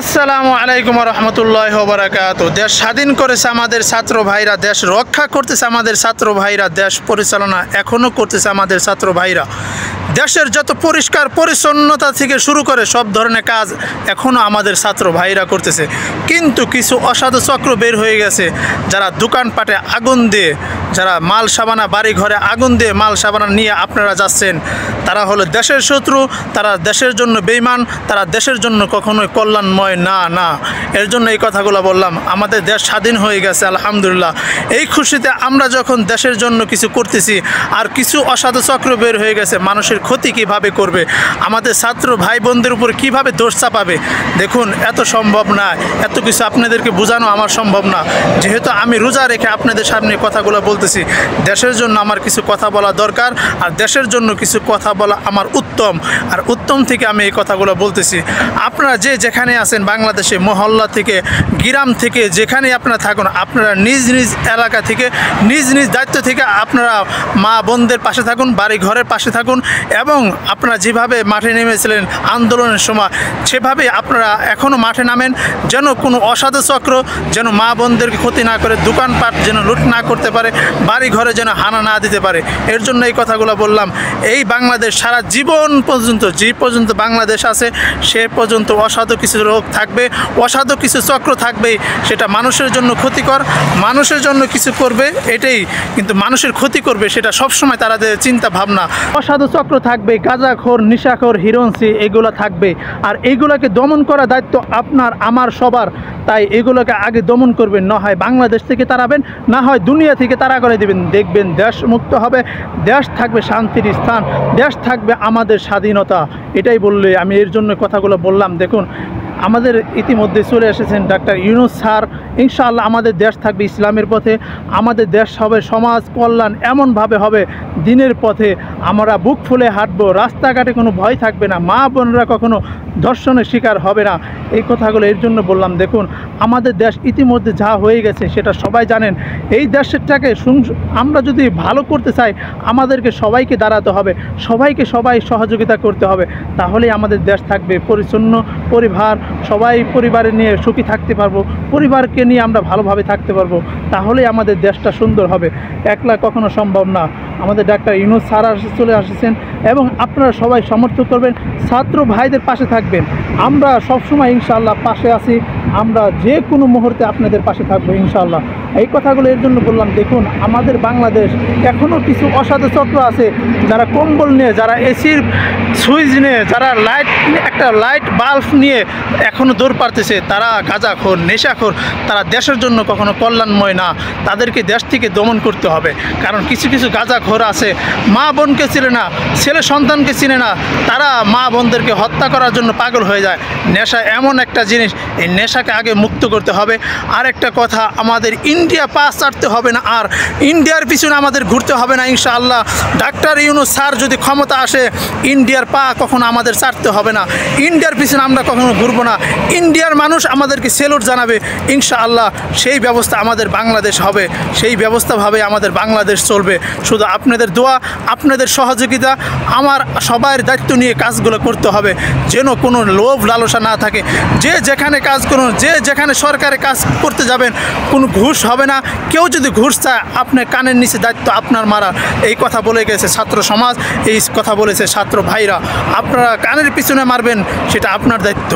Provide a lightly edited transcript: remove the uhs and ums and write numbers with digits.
আসসালামু আলাইকুম রহমতুল্লাহ বারাকাতু। দেশ স্বাধীন করেছে আমাদের ছাত্র ভাইরা, দেশ রক্ষা করতেছে আমাদের ছাত্র ভাইরা, দেশ পরিচালনা এখনও করতেছে আমাদের ছাত্র ভাইরা। দেশের যত পরিষ্কার পরিচ্ছন্নতা থেকে শুরু করে সব ধরনের কাজ এখনও আমাদের ছাত্র ভাইরা করতেছে। কিন্তু কিছু অসাধু চক্র বের হয়ে গেছে, যারা দোকানপাটে আগুন দিয়ে, যারা মাল সাবানা বাড়ি ঘরে আগুন দিয়ে মাল সাবানা নিয়ে আপনারা যাচ্ছেন, তারা হলো দেশের শত্রু, তারা দেশের জন্য বেঈমান, তারা দেশের জন্য কখনোই কল্যাণময় না। এর জন্য এই কথাগুলো বললাম। আমাদের দেশ স্বাধীন হয়ে গেছে আলহামদুলিল্লাহ। এই খুশিতে আমরা যখন দেশের জন্য কিছু করতেছি, আর কিছু অসাধু চক্র বের হয়ে গেছে মানুষের ক্ষতি কিভাবে করবে, আমাদের ছাত্র ভাই বোনদের উপর কিভাবে দোষ চাপাবে। দেখুন, এত সম্ভব না, এত কিছু আপনাদেরকে বোঝানো আমার সম্ভব না। যেহেতু আমি রোজা রেখে আপনাদের সামনে কথাগুলো বলতেছি, দেশের জন্য আমার কিছু কথা বলা দরকার, আর দেশের জন্য কিছু কথা বলা আমার উত্তম, আর উত্তম থেকে আমি এই কথাগুলো বলতেছি। আপনারা যে যেখানে আছেন, বাংলাদেশে মহল্লা থেকে, গ্রাম থেকে, যেখানে আপনারা থাকুন, আপনারা নিজ নিজ এলাকা থেকে, নিজ নিজ দায়িত্ব থেকে আপনারা মা বোনদের পাশে থাকুন, বাড়ি ঘরের পাশে থাকুন, এবং আপনারা যেভাবে মাঠে নেমেছিলেন আন্দোলনের সময়, সেভাবে আপনারা এখনও মাঠে নামেন, যেন কোনো অসাধু চক্র যেন মা বোনদেরকে ক্ষতি না করে, দোকানপাট যেন লুট না করতে পারে, বাড়ি ঘরে যেন হানা না দিতে পারে। এর জন্য এই কথাগুলো বললাম। এই বাংলাদেশ সারা জীবন পর্যন্ত, যে পর্যন্ত বাংলাদেশ আছে সে পর্যন্ত অসাধু কিছু লোক থাকবে, অসাধু কিছু চক্র থাকবেই। সেটা মানুষের জন্য ক্ষতিকর, মানুষের জন্য কিছু করবে এটাই, কিন্তু মানুষের ক্ষতি করবে সেটা সবসময় তাদের চিন্তা ভাবনা। অসাধু চক্র থাকবে, গাঁজাখোর, নিশাখোর, হিরোইনসি, এগুলো থাকবে। আর এইগুলোকে দমন করার দায়িত্ব আপনার আমার সবার। তাই এগুলোকে আগে দমন করবেন, না হয় বাংলাদেশ থেকে তাড়াবেন, না হয় দুনিয়া থেকে তাড়া করে দেবেন। দেখবেন দেশ মুক্ত হবে, দেশ থাকবে শান্তির স্থান, দেশ থাকবে আমাদের স্বাধীনতা। এটাই বললে আমি এর জন্য কথাগুলো বললাম। দেখুন, আমাদের ইতিমধ্যে চলে এসেছেন ডাক্তার ইউনূস স্যার। ইনশাআল্লাহ আমাদের দেশ থাকবে ইসলামের পথে, আমাদের দেশ হবে সমাজ কল্যাণ এমনভাবে হবে, দিনের পথে আমরা বুক ফুলে হাঁটবো, রাস্তাঘাটে কোনো ভয় থাকবে না, মা বোনরা কখনো ধর্ষণের শিকার হবে না। এই কথাগুলো এর জন্য বললাম। দেখুন, আমাদের দেশ ইতিমধ্যে যা হয়ে গেছে সেটা সবাই জানেন। এই দেশটাকে আমরা যদি ভালো করতে চাই, আমাদেরকে সবাইকে দাঁড়াতে হবে, সবাইকে সহযোগিতা করতে হবে। তাহলেই আমাদের দেশ থাকবে পরিচ্ছন্ন, পরিবার, সবাই পরিবারে নিয়ে সুখী থাকতে পারবো, পরিবারকে নিয়ে আমরা ভালোভাবে থাকতে পারবো। তাহলেই আমাদের দেশটা সুন্দর হবে। একলা কখনো সম্ভব না। আমাদের ডাক্তার ইউনূস স্যার চলে আসছেন, এবং আপনারা সবাই সমর্থন করবেন, ছাত্র ভাইদের পাশে থাকবেন। আমরা সবসময় ইনশাআল্লাহ পাশে আছি, আমরা যে কোনো মুহূর্তে আপনাদের পাশে থাকবো ইনশাআল্লাহ। এই কথাগুলো এর জন্য বললাম। দেখুন, আমাদের বাংলাদেশ এখনও কিছু অসাধু চক্র আছে, যারা কম্বল নিয়ে, যারা এসির সুইচ নিয়ে, যারা একটা লাইট বাল্ব নিয়ে এখনও দৌড় পারতেছে, তারা গাঁজাখোর, নেশাখোর, তারা দেশের জন্য কখনো কল্যাণময় না। তাদেরকে দেশ থেকে দমন করতে হবে। কারণ কিছু কিছু গাঁজাখোর আছে, মা বোনকে চিনে না, ছেলে সন্তানকে চিনে না, তারা মা বোনদেরকে হত্যা করার জন্য পাগল হয়ে যায়। নেশা এমন একটা জিনিস, এই নেশাকে আগে মুক্ত করতে হবে। আর একটা কথা, আমাদের ইন্ডিয়া পাস ছাড়তে হবে না, আর ইন্ডিয়ার পিছনে আমাদের ঘুরতে হবে না ইনশাআল্লাহ। ডাক্তার ইউনূস স্যার যদি ক্ষমতা আসে, ইন্ডিয়ার পা কখনো আমাদের ছাড়তে হবে না, ইন্ডিয়ার পিছনে আমরা কখনো ঘুরবো না। ইন্ডিয়ার মানুষ আমাদেরকে সেলুট জানাবে ইনশাআল্লাহ। সেই ব্যবস্থা আমাদের বাংলাদেশ হবে, সেই ব্যবস্থাভাবে আমাদের বাংলাদেশ চলবে। শুধু আপনাদের দোয়া, আপনাদের সহযোগিতা, আমার সবার দায়িত্ব নিয়ে কাজগুলো করতে হবে, যেন কোনো লোভ লালসা না থাকে। যে যেখানে কাজ করুন, যে যেখানে সরকারে কাজ করতে যাবেন, কোনো ঘুষ হবে না। কেউ যদি ঘুষ চায়, আপনার কানের নিচে দায়িত্ব আপনার মারা। এই কথা বলে গেছে ছাত্র সমাজ, এই কথা বলেছে ছাত্র ভাইরা। আপনারা কানের পিছনে মারবেন, সেটা আপনার দায়িত্ব।